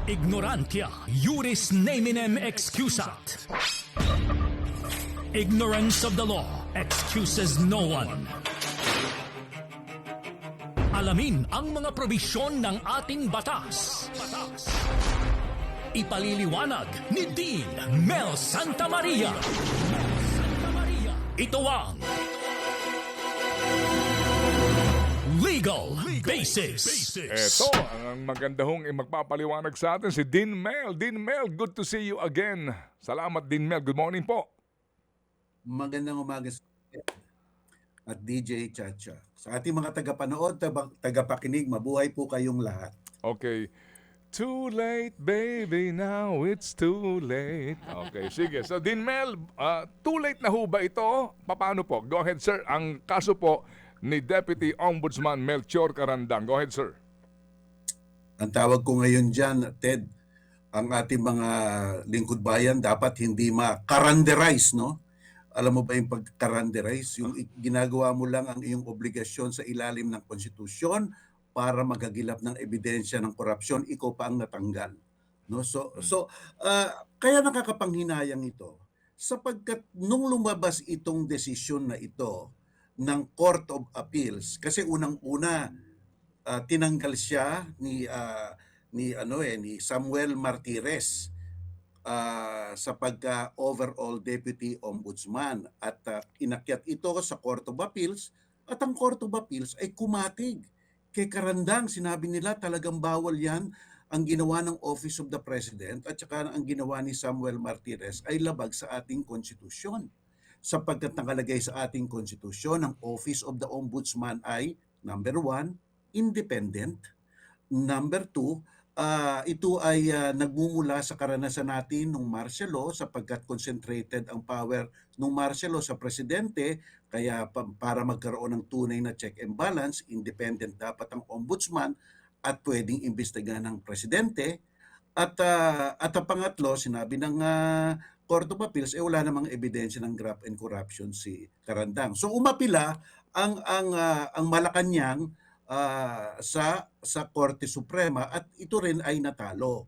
Ignorantia juris neminem excusat. Ignorance of the law excuses no one. Alamin ang mga probisyon ng ating batas. Ipaliliwanag ni Dean Mel Santamaria. Ito ang Legal Basis. Eto, ang maganda hong magpapaliwanag sa atin si Dean Mel. Dean Mel, good to see you again. Salamat, Dean Mel. Good morning po. Magandang umaga sa at DJ Chacha. Sa ating mga tagapanood, tagapakinig, mabuhay po kayong lahat. Okay. Too late, baby, now it's too late. Okay, sige. So, Dean Mel, too late na ho ba ito? Paano po? Go ahead, sir. Ang kaso po ni Deputy Ombudsman Melchior Carandang. Go ahead, sir. Ang tawag ko ngayon dyan, Ted, ang ating mga lingkod bayan dapat hindi ma-karanderize, no? Alam mo ba yung pag-karanderize? Yung ginagawa mo lang ang iyong obligasyon sa ilalim ng konstitusyon para magagilap ng ebidensya ng korupsyon, ikaw pa ang natanggal. No? Kaya nakakapanghinayang ito sapagkat nung lumabas itong desisyon na ito ng Court of Appeals, kasi unang-una tinanggal siya ni Samuel Martires sa pagka-overall Deputy Ombudsman at inakyat ito sa Court of Appeals at ang Court of Appeals ay kumatig kay Carandang. Sinabi nila talagang bawal yan. Ang ginawa ng Office of the President at saka ang ginawa ni Samuel Martires ay labag sa ating konstitusyon. Sapagkat nakalagay sa ating konstitusyon, ang Office of the Ombudsman ay number 1, independent. Number 2, ito ay nagmumula sa karanasan natin ng martial law sapagkat concentrated ang power ng martial law sa presidente, kaya para magkaroon ng tunay na check and balance, independent dapat ang ombudsman at pwedeng imbestigahan ng presidente. At ang pangatlo, sinabi ng Court of Appeals, wala namang ebidensya ng graft and corruption si Carandang. So umapila ang Malacanang sa Korte Suprema at ito rin ay natalo.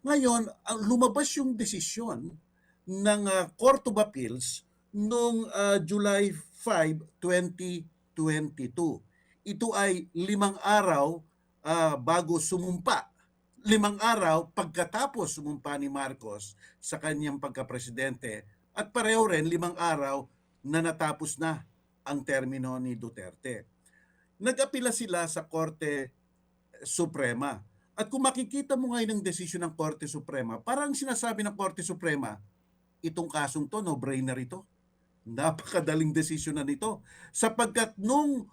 Ngayon, lumabas yung desisyon ng Court of Appeals noong July 5, 2022. Ito ay 5 araw bago sumumpa. 5 araw pagkatapos sumumpa ni Marcos sa kanyang pagkapresidente at pareho rin 5 araw na natapos na ang termino ni Duterte. Nag-apila sila sa Korte Suprema. At kung makikita mo ngayon ang desisyon ng Korte Suprema, parang sinasabi ng Korte Suprema, itong kasong to, no-brainer ito. Napakadaling desisyon na nito. Sapagkat nung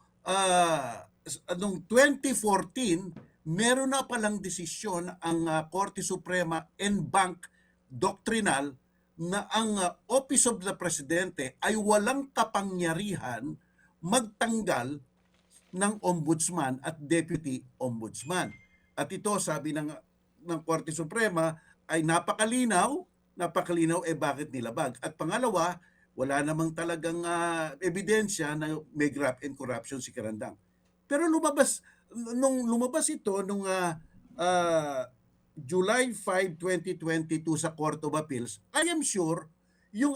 2014, meron na palang desisyon ang Korte Suprema en banc doctrinal na ang Office of the Presidente ay walang kapangyarihan magtanggal ng ombudsman at deputy ombudsman. At ito, sabi ng Korte Suprema, ay napakalinaw bakit nilabag. At pangalawa, wala namang talagang ebidensya na may graft and corruption si Carandang. Pero lumabas ito nung July 5, 2022 sa Court of Appeals, I am sure yung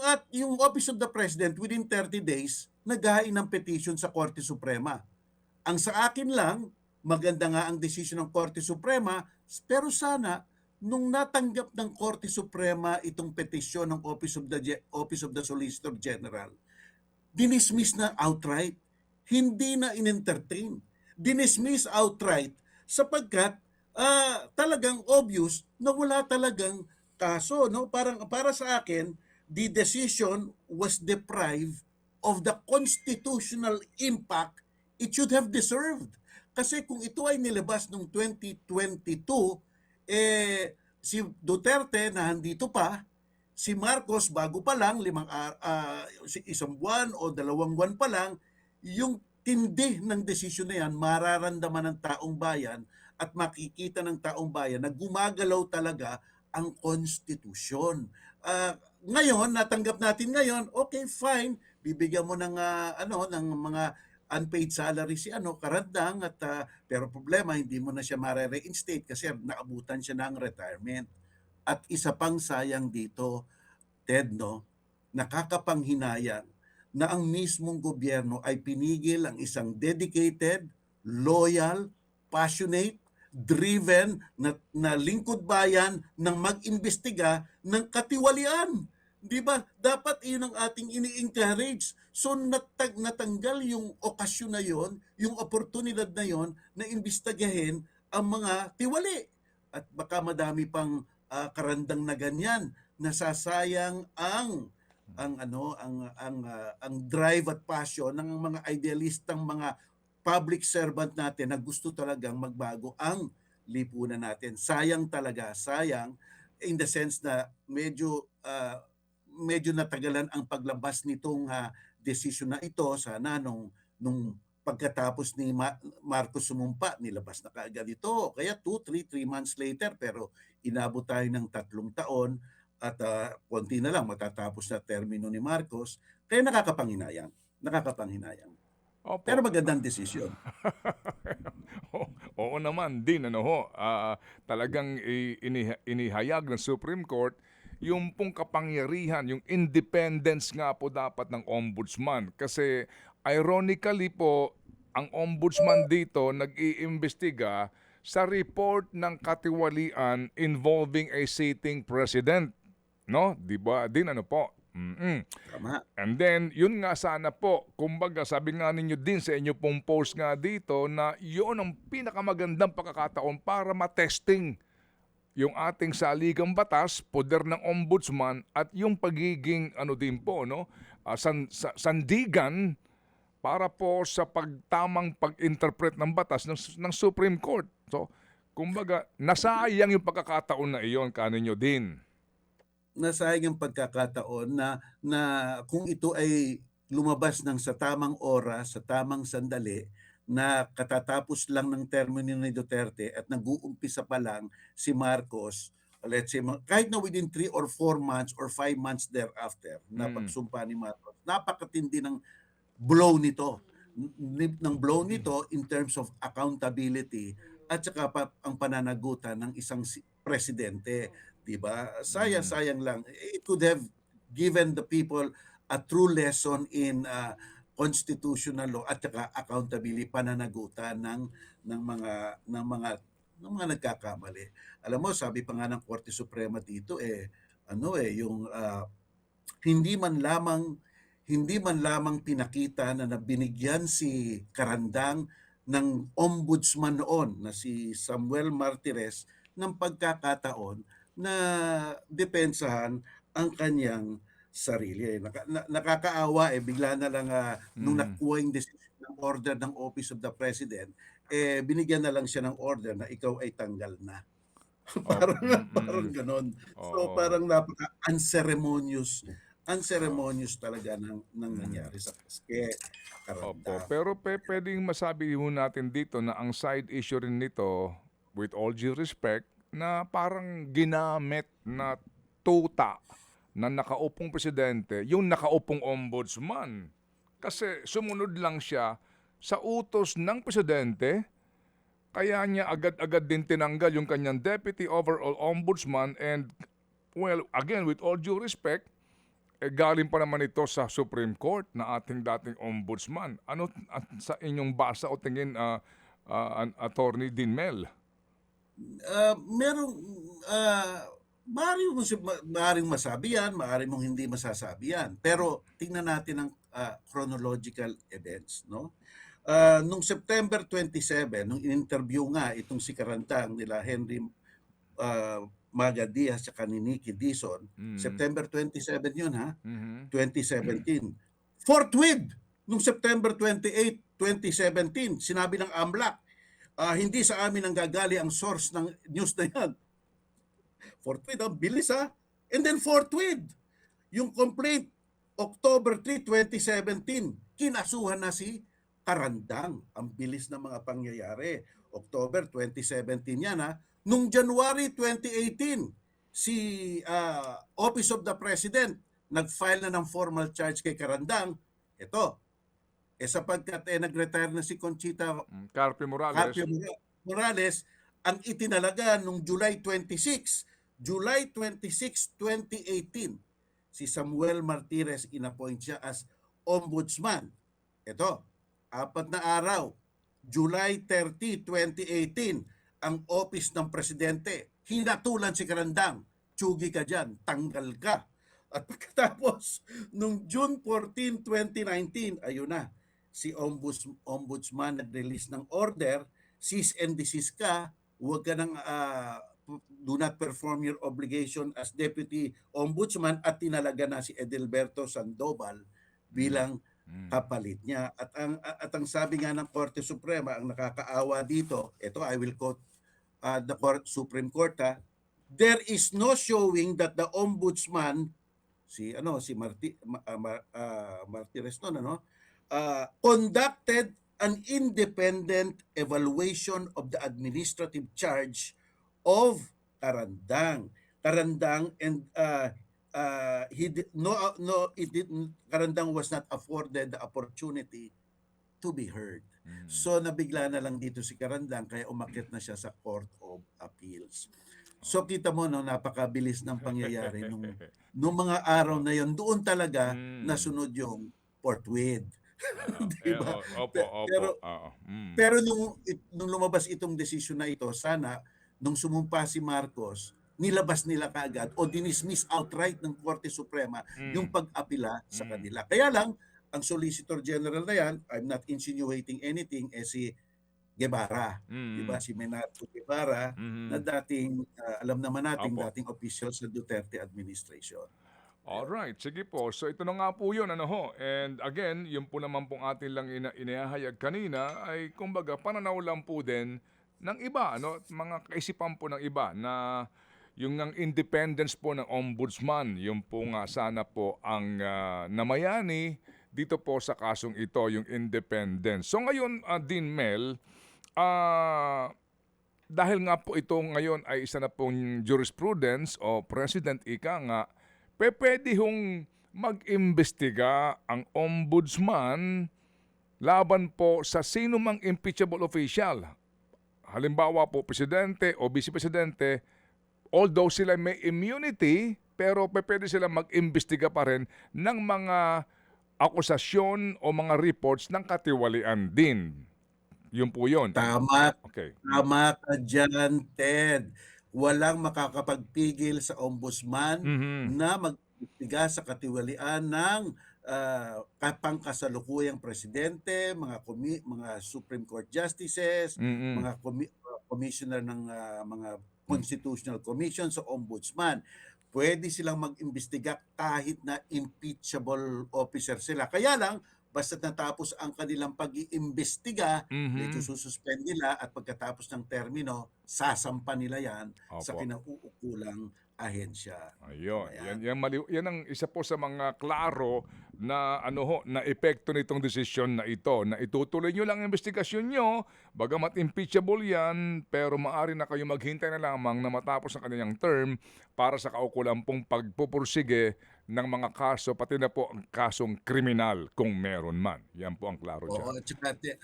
Office of the President within 30 days naghain ng petition sa Korte Suprema. Ang sa akin lang, maganda nga ang desisyon ng Korte Suprema, pero sana nung natanggap ng Korte Suprema itong petisyon ng Office of the Solicitor General, dinismiss na outright, hindi na in-entertain. Dinismiss outright sapagkat talagang obvious na wala talagang kaso, no? Para sa akin, the decision was deprived of the constitutional impact it should have deserved. Kasi kung ito ay nilabas noong 2022, si Duterte na handito pa, si Marcos bago pa lang, isang buwan o 2 buwan pa lang, yung tindi ng desisyon na yan, mararamdaman ng taong bayan at makikita ng taong bayan na gumagalaw talaga ang konstitusyon. Ngayon, natanggap natin ngayon, okay, fine, bibigyan mo ng ng mga unpaid salary si Karandang at pero problema hindi mo na siya mare-reinstate kasi naabutan siya ng retirement. At isa pang sayang dito, Ted, no, nakakapanghinayang na ang mismong gobyerno ay pinigil ang isang dedicated, loyal, passionate, driven na lingkod bayan ng mag-imbestiga ng katiwalian. Di ba? Dapat iyon ang ating ini-encourage. So natanggal yung okasyon na yon, yung oportunidad na yon na imbestigahin ang mga tiwali. At baka madami pang karandang na ganyan, nasasayang ang drive at passion ng mga idealistang mga public servant natin na gusto talagang magbago ang lipunan natin. Sayang talaga, sayang in the sense na medyo natagalan ang paglabas nitong desisyon na ito. Sana nung pagkatapos ni Marcos sumumpa, nilabas na kaagad ito. Kaya 3 months later, pero inabot tayo ng 3 taon at konti na lang matatapos na termino ni Marcos. Kaya nakakapanghinayang. Opo. Pero magandang desisyon. Oo naman din, talagang inihayag ng Supreme Court yung pong kapangyarihan, yung independence nga po dapat ng ombudsman. Kasi ironically po, ang ombudsman dito nag-iimbestiga sa report ng katiwalian involving a sitting president. No? Di ba? Din po. Tama. And then, yun nga sana po, kumbaga sabi nga ninyo din sa inyo pong post nga dito na yun ang pinakamagandang pagkakataon para matesting yung ating saligang batas, poder ng ombudsman at yung pagiging din po, sandigan para po sa pagtamang pag-interpret ng batas ng Supreme Court. So, kumbaga, nasayang yung pagkakataon na iyon kaninyo din. Nasayang ang pagkakataon na kung ito ay lumabas ng sa tamang oras, sa tamang sandali, na katatapos lang ng termino ni Duterte at nag-uumpisa pa lang si Marcos, let's say, kahit na within 3 or 4 months or 5 months thereafter na pagsumpa ni Marcos, napakatindi ng blow nito. Ng blow nito in terms of accountability at saka ang pananagutan ng isang presidente. Diba? Sayang lang. It could have given the people a true lesson in constitutional law at saka accountability, pananagutan ng mga nagkakamali. Alam mo, sabi pa nga ng Korte Suprema dito yung hindi man lamang pinakita na binigyan si Karandang ng ombudsman noon na si Samuel Martires ng pagkakataon na depensahan ang kanyang sarili. Nakakaawa bigla na lang nung nakuha yung decision ng order ng Office of the President, binigyan na lang siya ng order na ikaw ay tanggal na. Parang ganon. So parang napaka-unceremonious talaga ng nangyari sa Paske. Opo, pero pwedeng masabi ho natin dito na ang side issue rin nito, with all due respect, na parang ginamit na tuta na nakaupong presidente, yung nakaupong ombudsman. Kasi sumunod lang siya sa utos ng presidente, kaya niya agad-agad din tinanggal yung kanyang deputy overall ombudsman and, well, again, with all due respect, galing pa naman ito sa Supreme Court na ating dating ombudsman. Ano sa inyong basa o tingin, Attorney Dinmel? Maaaring masabi yan, maaaring mong hindi masasabi yan. Pero tingnan natin ang chronological events, no? Nung September 27, nung in-interview nga itong si Karandang nila Henry Maga Diaz at ni Nicky Dizon, September 27 yun 2017. Forthwith, nung September 28, 2017, sinabi ng AMLAC, hindi sa amin ang gagali ang source ng news na yan. Forthwith, bilis And then forthwith, yung complaint, October 3, 2017, kinasuhan na si Karandang. Ang bilis ng mga pangyayari. October 2017 yan Nung January 2018, si Office of the President nag-file na ng formal charge kay Karandang. Ito, sapagkat nag-retire na si Conchita Carpio Morales. Carpio Morales, ang itinalaga noong July 26, 2018, si Samuel Martires inappoint siya as ombudsman. Ito, 4 na araw, July 30, 2018, ang office ng presidente, hinatulan si Karandang, tsugi ka dyan, tanggal ka. At pagkatapos, nung June 14, 2019, ayun na, si ombudsman nag-release ng order, cease and desist ka, huwag ka nang do not perform your obligation as deputy ombudsman, at tinalaga na si Edelberto Sandoval bilang kapalit niya. At ang sabi nga ng Korte Suprema, ang nakakaawa dito, ito I will quote the Supreme Court, there is no showing that the ombudsman si Martires conducted an independent evaluation of the administrative charge of Karandang. And Karandang was not afforded the opportunity to be heard. So nabigla na lang dito si Karandang, kaya umakyat na siya sa Court of Appeals. So kita mo, napakabilis ng pangyayari nung mga araw na yon. Doon talaga nasunod yung forthwith. Diba? Opo. Pero nung lumabas itong desisyon na ito, sana nung sumumpa si Marcos, nilabas nila kaagad o dinismiss outright ng Korte Suprema yung pag-apila sa kanila. Kaya lang, ang Solicitor General na yan, I'm not insinuating anything, si Guevara. Diba? Si Menato Guevara, na dating, alam naman natin, dating official sa Duterte administration. Alright, sige po. So ito na nga po yun, And again, yung po naman pong atin lang inihahayag kanina ay kumbaga pananaw lang po din ng iba, mga kaisipan po ng iba na yung ng independence po ng ombudsman, yung po nga sana po ang namayani dito po sa kasong ito, yung independence. So ngayon, Dean Mel, dahil nga po ito ngayon ay isa na pong jurisprudence o president ika nga, pwede hong mag-imbestiga ang ombudsman laban po sa sino mang impeachable official. Halimbawa po, presidente o vice-presidente, although sila may immunity, pero pwede sila mag-imbestiga pa rin ng mga akusasyon o mga reports ng katiwalian din. Yun po yun. Tama. Okay. Tama ka dyan, Ted. Walang makakapagpigil sa ombudsman na mag-imbestiga sa katiwalian ng pangkasalukuyang presidente, mga Supreme Court justices, mga commissioner ng mga constitutional commission sa ombudsman. Pwede silang mag-imbestiga kahit na impeachable officer sila. Kaya lang, basta natapos ang kanilang pag-iimbestiga, medyo sususpend nila, at pagkatapos ng termino, sasampa nila yan sa kinauukulang ahensya. Ayun. Yan ang isa po sa mga klaro na na epekto nitong desisyon na ito, na itutuloy nyo lang ang investigasyon nyo, bagamat impeachable yan, pero maaari na kayo maghintay na lamang na matapos ang kanilang term para sa kaukulang pong pagpupursige ng mga kaso, pati na po ang kasong kriminal kung meron man. Yan po ang klaro dyan. Oo, at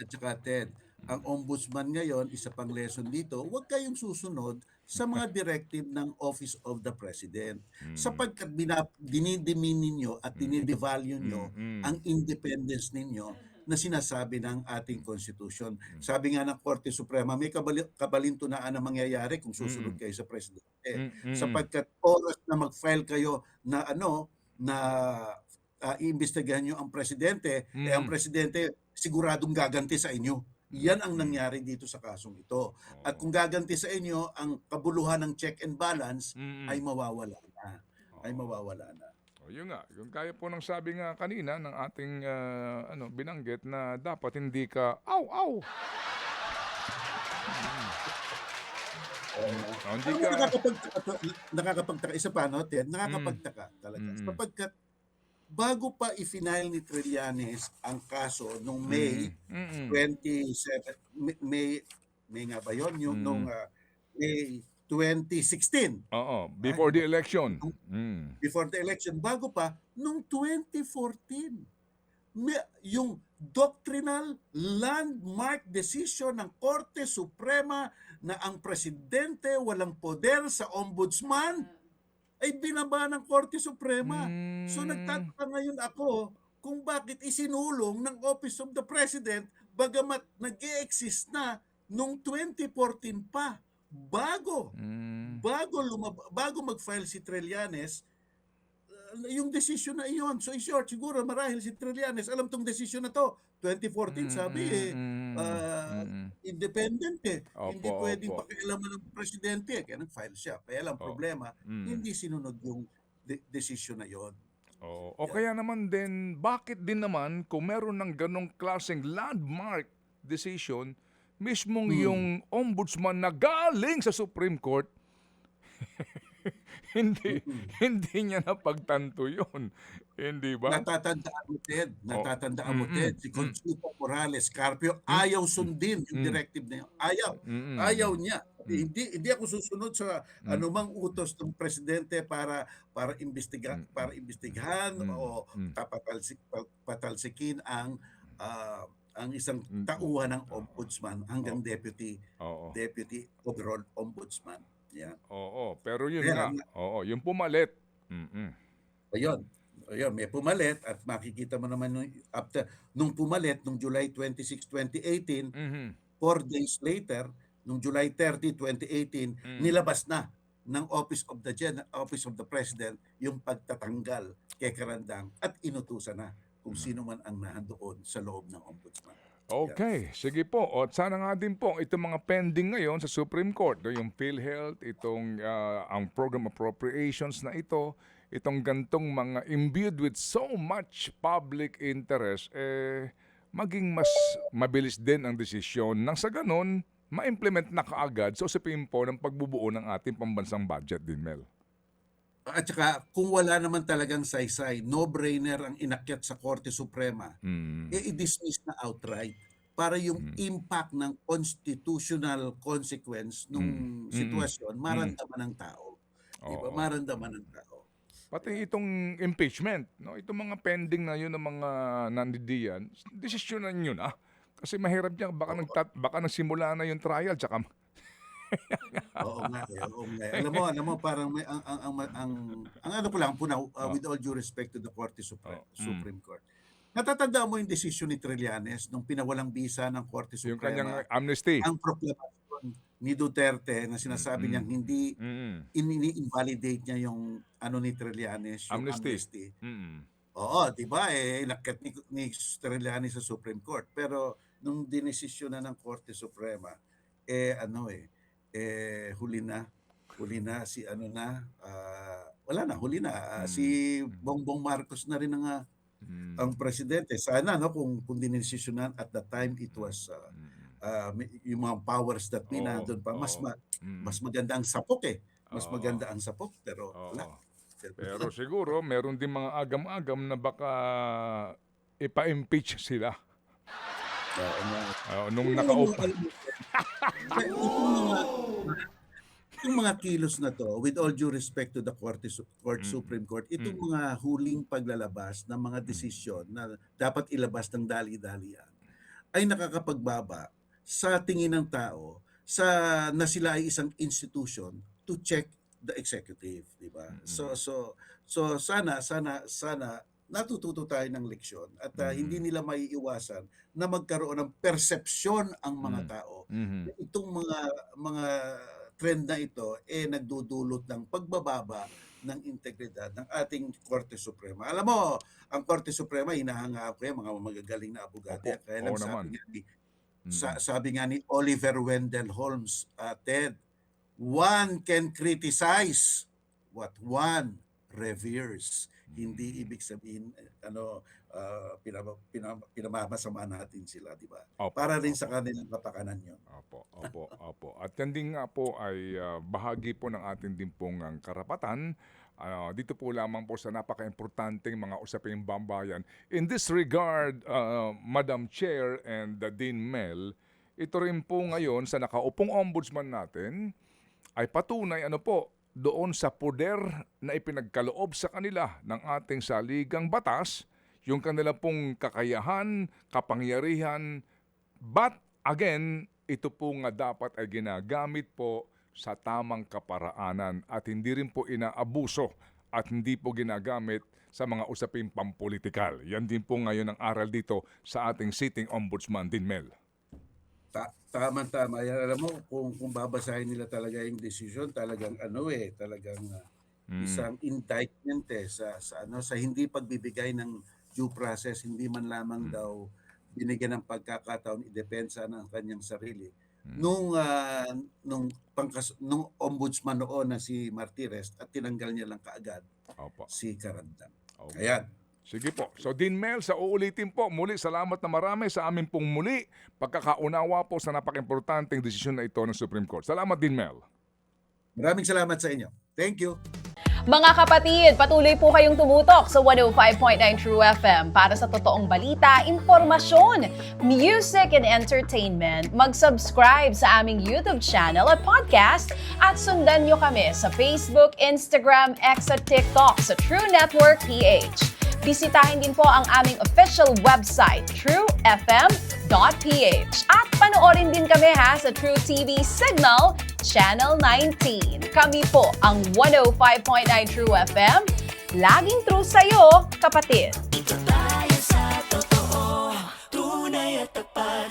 saka Ted, ang ombudsman ngayon, isa pang lesson dito, huwag kayong susunod sa mga directive ng Office of the President. Sapagkat dinidemean ninyo at dinidevalue nyo ang independence ninyo na sinasabi ng ating Constitution. Sabi nga ng Korte Suprema, may kabalintunaan na mangyayari kung susunod kayo sa Presidente. Sapagkat oras na mag-file kayo na iimbestigahan nyo ang Presidente, ang Presidente siguradong gaganti sa inyo. Yan ang nangyari dito sa kasong ito. At kung gaganti sa inyo, ang kabuluhan ng check and balance ay mawawala na. Yun nga, yung kaya po ng sabi nga kanina ng ating binanggit na dapat hindi ka hindi ka Nakakapagtaka isa pa, Ted? Nakakapagtaka talaga. Sapagkat bago pa i-final ni Trillanes ang kaso nung May 27, May nga ba yun? Nung May 2016. Before the election. Before the election. Bago pa, nung 2014. yung doctrinal landmark decision ng Korte Suprema na ang presidente walang poder sa ombudsman ay binaba ng Korte Suprema. So Mm. nagtataka ngayon ako kung bakit isinulong ng Office of the President bagamat nag-e-exist na nung 2014 pa. Bago Mm. bago mag-file si Trillanes, yung desisyon na iyon. So siguro marahil si Trillanes alam tong desisyon na to. 2014 sabi independent Opo, hindi pwedeng opo. pakialaman ng presidente kaya nag-file siya. Kaya lang Oh. problema, Mm. hindi sinunod yung desisyon na yon. Oo. O kaya naman din, bakit din naman kung meron ng ganong klaseng landmark decision, mismong yung ombudsman na galing sa Supreme Court, hindi hindi niya napagtanto yun. Hindi ba? Natatandaan mo, Ted, si Consuelo Morales Carpio ayaw sundin yung directive na yun. Ayaw niya. Hindi ako susunod sa anumang utos ng presidente para imbestigahan o patalsikin ang isang tauhan ng ombudsman hanggang Oo. deputy overall ombudsman. Yan. Oo, pero yun Kaya nga. Oo, yung pumalit. Ayun. Ayun, may pumalit at makikita mo naman nung pumalit nung July 26, 2018, Mhm. 4 days later, nung July 30, 2018, nilabas na ng Office of the President yung pagtatanggal kay Karandang at inutusan na kung sino man ang nandoon sa loob ng ombudsman. Okay, sige po. O at sana nga din po itong mga pending ngayon sa Supreme Court, no, yung PhilHealth, ang program appropriations na itong gantong mga imbued with so much public interest, maging mas mabilis din ang desisyon nang sa ganon, ma-implement na kaagad sa usapin po ng pagbubuo ng ating pambansang budget din, Mel. At saka kung wala naman talagang saysay, no-brainer ang inakyat sa Korte Suprema, i-dismiss na outright para yung impact ng constitutional consequence nung sitwasyon maramdaman ng tao. Diba? Oo. Maramdaman ng tao. Pati itong impeachment, no? Itong mga pending na yun ng mga nandidiyan, desisyonan nyo na. Kasi mahirap yan, baka nagsimula na yung trial, tsaka Oo nga, oo nga. Alam mo parang may ang ano ko lang with all due respect to the Supreme Court. Natatandaan mo yung desisyon ni Trillanes nung pinawalang bisa ng Korte yung Suprema kanyang amnesty. ang proklamasyon ni Duterte na sinasabi niyang hindi ini-invalidate niya yung ano ni Trillanes, yung Amnesty. amnesty. Mm. Oo, 'di ba? Inakyat ni Trillanes sa Supreme Court. Pero nung dinesisyon na ng Korte Suprema, huli na si wala na, huli na. Si Bongbong Marcos na rin ang presidente. Sana kung dinesisyonan at that time it was yung mga powers that be nandun pa mas maganda ang sapok mas maganda ang sapok pero wala. Oo. Pero siguro, meron din mga agam-agam na baka ipa-impeach sila. Nung nakaupo. Itong mga kilos na to, with all due respect to the Supreme Court, itong mga huling paglalabas ng mga desisyon na dapat ilabas ng dali-dalian ay nakakapagbaba sa tingin ng tao na sila ay isang institution to check the executive, di ba? So sana natututo tayo ng leksyon at hindi nila maiiwasan na magkaroon ng persepsyon ang mga tao. Itong mga trend na ito nagdudulot ng pagbababa ng integridad ng ating Korte Suprema. Alam mo, ang Korte Suprema hinahanga ko mga magagaling na abogado. Kaya lang sabi nga ni Oliver Wendell Holmes, Ted, one can criticize what one reveres. Hindi ibig sabihin pinamamasama natin sila, di ba? Para rin sa kanilang kapakanan yun. Opo. At yan din nga po ay bahagi po ng ating din pong karapatan. Dito po lamang po sa napaka-importanteng mga usaping bambayan. In this regard, Madam Chair and Dean Mel, ito rin po ngayon sa nakaupong ombudsman natin ay patunay doon sa poder na ipinagkaloob sa kanila ng ating saligang batas, yung kanila pong kakayahan, kapangyarihan, but again, ito po nga dapat ay ginagamit po sa tamang kaparaanan at hindi rin po inaabuso at hindi po ginagamit sa mga usaping pampolitikal. Yan din po ngayon ang aral dito sa ating sitting ombudsman, Dinmel. Tama-tama. Yan, alam mo, kung babasahin nila talaga yung decision, talagang isang indictment sa hindi pagbibigay ng due process, hindi man lamang daw binigyan ng pagkakataon idepensa ng kanyang sarili. Nung ombudsman noon na si Martires at tinanggal niya lang kaagad Opo. si Carantan. Okay. Ayan. Sige po. So Dinmel, sa uulitin po, muli salamat na marami sa amin pong muli pagkakaunawa po sa napaka-importanteng desisyon na ito ng Supreme Court. Salamat Dinmel. Maraming salamat sa inyo. Thank you. Mga kapatid, patuloy po kayong tumutok sa 105.9 True FM para sa totoong balita, impormasyon, music, and entertainment. Mag-subscribe sa aming YouTube channel at podcast at sundan nyo kami sa Facebook, Instagram, X at TikTok sa True Network PH. Bisitahin din po ang aming official website, truefm.ph. At panoorin din kami sa True TV Signal, Channel 19. Kami po ang 105.9 True FM. Laging true sa'yo, kapatid.